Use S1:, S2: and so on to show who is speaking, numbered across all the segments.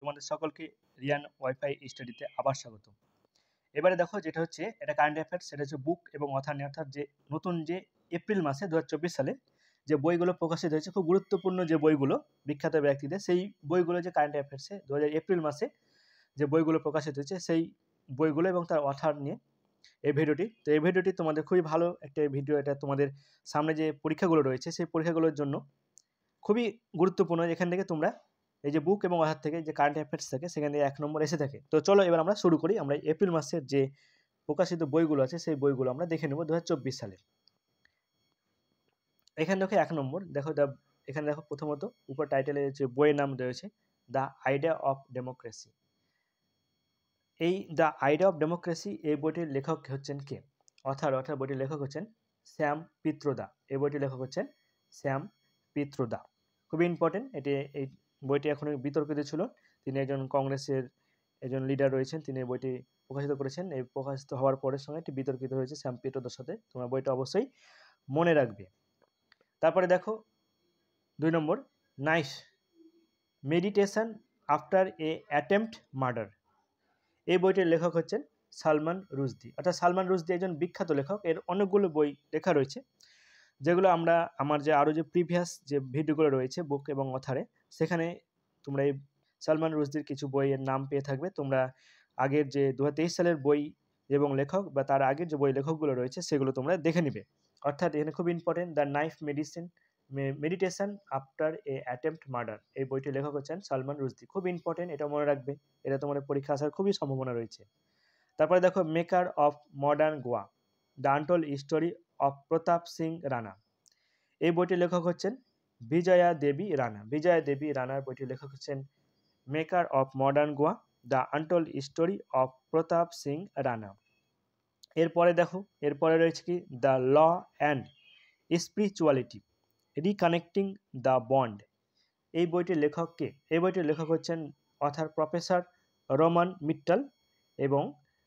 S1: তোমাদের সকলকে রিয়ান ওয়াইফাই স্টাডিতে আবার স্বাগত। এবারে দেখো যেটা হচ্ছে এটা কারেন্ট অ্যাফেয়ার্স, সেটা হচ্ছে বুক এবং অথার নিয়ে, অর্থাৎ যে নতুন যে এপ্রিল মাসে 2024 সালে যে বইগুলো প্রকাশিত হয়েছে, খুব গুরুত্বপূর্ণ যে বইগুলো বিখ্যাত ব্যক্তিদের, সেই বইগুলো যে কারেন্ট অ্যাফেয়ার্সে এপ্রিল মাসে যে বইগুলো প্রকাশিত হয়েছে সেই বইগুলো এবং তার অথার নিয়ে এই ভিডিওটি। তো এই ভিডিওটি তোমাদের খুবই ভালো একটা ভিডিও, এটা তোমাদের সামনে যে পরীক্ষাগুলো রয়েছে সেই পরীক্ষাগুলোর জন্য খুবই গুরুত্বপূর্ণ। এখান থেকে তোমরা এই যে বুক এবং অথার থেকে যে কারেন্ট অ্যাফেয়ার্স থাকে সেখান থেকে 1 নম্বর এসে থাকে। তো চলো এবার আমরা শুরু করি। আমরা এপ্রিল মাসের যে প্রকাশিত বইগুলো আছে সেই বইগুলো আমরা দেখে নেব 2024 সালে। এখানে দেখো 1 নম্বর দেখো এখানে দেখো প্রথমত উপর টাইটেলে যে বইয়ের নাম রয়েছে দ্য আইডিয়া অফ ডেমোক্রেসি। এই দ্য আইডিয়া অফ ডেমোক্রেসি এই বইটির লেখক হচ্ছেন কে? অথার বইটির লেখক হচ্ছেন শ্যাম পিত্রদা। এই বইটির লেখক হচ্ছেন শ্যাম পিত্রদা। খুবই ইম্পর্টেন্ট। এই বইটি এখন বিতর্কিত ছিল। তিনি একজন কংগ্রেসের একজন লিডার রয়েছেন, তিনি এই বইটি প্রকাশিত করেছেন। এই প্রকাশিত হওয়ার পরের সঙ্গে এটি বিতর্কিত হয়েছে শ্যাম পিত্রদার সাথে। তোমরা বইটা অবশ্যই মনে রাখবে। তারপরে দেখো 2 নম্বর nice meditation after a attempt murder. এই বইটির লেখক হচ্ছেন সালমান রুশদি। অর্থাৎ সালমান রুশদি একজন বিখ্যাত লেখক। এর অনেকগুলো বই লেখা রয়েছে, যেগুলো আমরা আমার যে আরও যে প্রিভিয়াস যে ভিডিওগুলো রয়েছে বুক এবং অথারে, সেখানে তোমরা এই সালমান রুশদির কিছু বইয়ের নাম পেয়ে থাকবে। তোমরা আগের যে 2023 সালের বই এবং লেখক বা তার আগের যে বই লেখকগুলো রয়েছে সেগুলো তোমরা দেখে নিবে। অর্থাৎ এখানে খুব important the knife meditation after a attempt murder. এই বইটির লেখক হচ্ছেন সালমান রুশদি। খুব ইম্পর্টেন্ট, এটা মনে রাখবে, এটা তোমাদের পরীক্ষা আসার খুবই সম্ভাবনা রয়েছে। তারপরে দেখো maker of modern Goa the untold story of Pratap Singh Rana. এই বইটির লেখক হচ্ছেন বিজয়া দেবী রানা। বিজয়া দেবী রানার বইটির লেখক হচ্ছেন maker of modern Goa the untold story of Pratap Singh Rana. এরপরে দেখো এরপরে রয়েছে কি the law and spirituality reconnecting the bond. এই বইটির লেখক কে? এই বইটির লেখক হচ্ছেন অথার প্রফেসর রোমান মিট্টাল এবং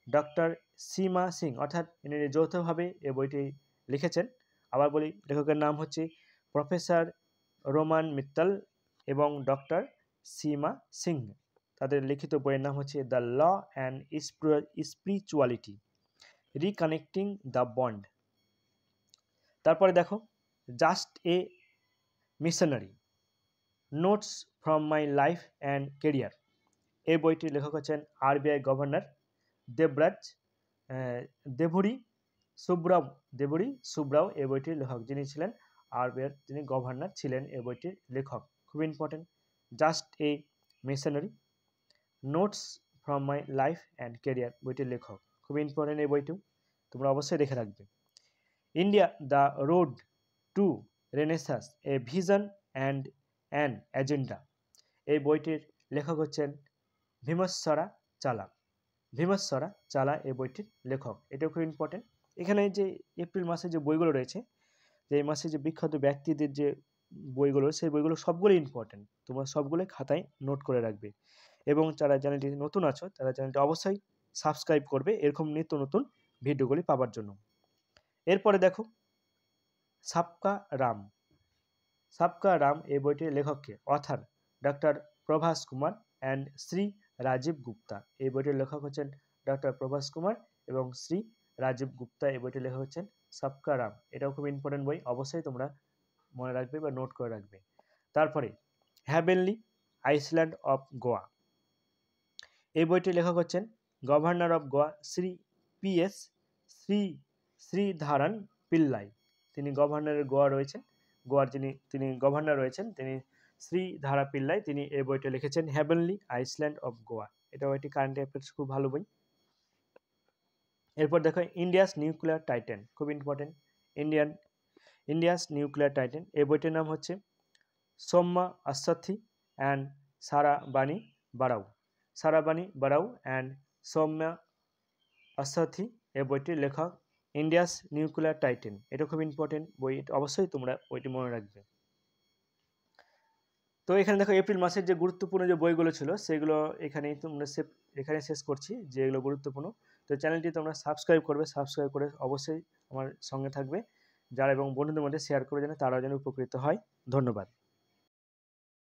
S1: ডক্টর সীমা সিং। অর্থাৎ ইনি যৌথভাবে এই বইটি লিখেছেন। আবার বলি, লেখকের নাম হচ্ছে প্রফেসর রোমান মিত্তাল এবং ডক্টর সীমা সিং। তাদের লিখিত বইয়ের নাম হচ্ছে the law and spirituality reconnecting the bond. তারপরে দেখো just a missionary notes from my life and career. এই বইটির লেখক হচ্ছেন আরবিআই গভর্নর দেবুরি সুব্রাও। এই বইটির লেখক, যিনি ছিলেন আরবিআই, যিনি গভর্নর ছিলেন, এই বইটির লেখক। খুব important just a missionary notes from my life and career বইটির লেখক। খুব ইম্পর্টেন্ট এই বইটিও তোমরা অবশ্যই দেখে রাখবে। India the road to renaissance a vision and an agenda. এই বইটির লেখক হচ্ছেন ভীমেশ্বরা চালা এই বইটির লেখক। এটাও খুব ইম্পর্টেন্ট। এখানে যে এপ্রিল মাসে যে বইগুলো রয়েছে, যে এই মাসে যে বিখ্যাত ব্যক্তিদের যে বইগুলো, সেই বইগুলো সবগুলো ইম্পর্টেন্ট। তোমরা সবগুলো খাতায় নোট করে রাখবে এবং যারা চ্যানেলটি নতুন আছো তারা চ্যানেলটি অবশ্যই সাবস্ক্রাইব করবে এরকম নিত্য নতুন ভিডিওগুলি পাওয়ার জন্য। এরপরে দেখো সাবকা রাম এই বইটির লেখককে? Author doctor Prabhas Kumar and Shri Rajiv Gupta. এই বইটির লেখক হচ্ছেন ডক্টর প্রভাস কুমার এবং শ্রী রাজীব গুপ্তা। এই বইটির লেখক হচ্ছেন সাবকা রাম। এটাও খুব ইম্পর্টেন্ট বই, অবশ্যই তোমরা মনে রাখবে বা নোট করে রাখবে। তারপরে হ্যাভেনলি আইল্যান্ড অফ গোয়া। এই বইটির লেখক হচ্ছেন governor of Goa Shri PS Sreedharan Pillai. তিনি গভর্নরের গোয়ার তিনি গভর্নর রয়েছেন, তিনি শ্রীধারা পিল্লাই। তিনি এই বইটা লিখেছেন হ্যাভেনলি আইল্যান্ড অফ গোয়া। এটাও একটি কারেন্ট অ্যাফেয়ার্স, খুব ভালো বই। এরপর দেখো ইন্ডিয়াস নিউক্লিয়ার টাইটান। খুব ইম্পর্টেন্ট ইন্ডিয়াস নিউক্লিয়ার টাইটান। এই বইটির নাম হচ্ছে সৌম্যা অশ্বথি অ্যান্ড সারাবাণী বারাউ অ্যান্ড সৌম্যা অশ্বথি। এই বইটির লেখক ইন্ডিয়াস নিউক্লিয়ার টাইটান। এটা খুব ইম্পর্টেন্ট বই, অবশ্যই তোমরা বইটি মনে রাখবে। তো এখানে দেখো এপ্রিল মাসের যে গুরুত্বপূর্ণ যে বইগুলো ছিল সেগুলো এখানে শেষ করছি, যেগুলো গুরুত্বপূর্ণ। তো চ্যানেলটি তোমরা সাবস্ক্রাইব করে অবশ্যই আমার সঙ্গে থাকবে, যারা এবং বন্ধুদের মধ্যে শেয়ার করে যেন তারাও যেন উপকৃত হয়। ধন্যবাদ।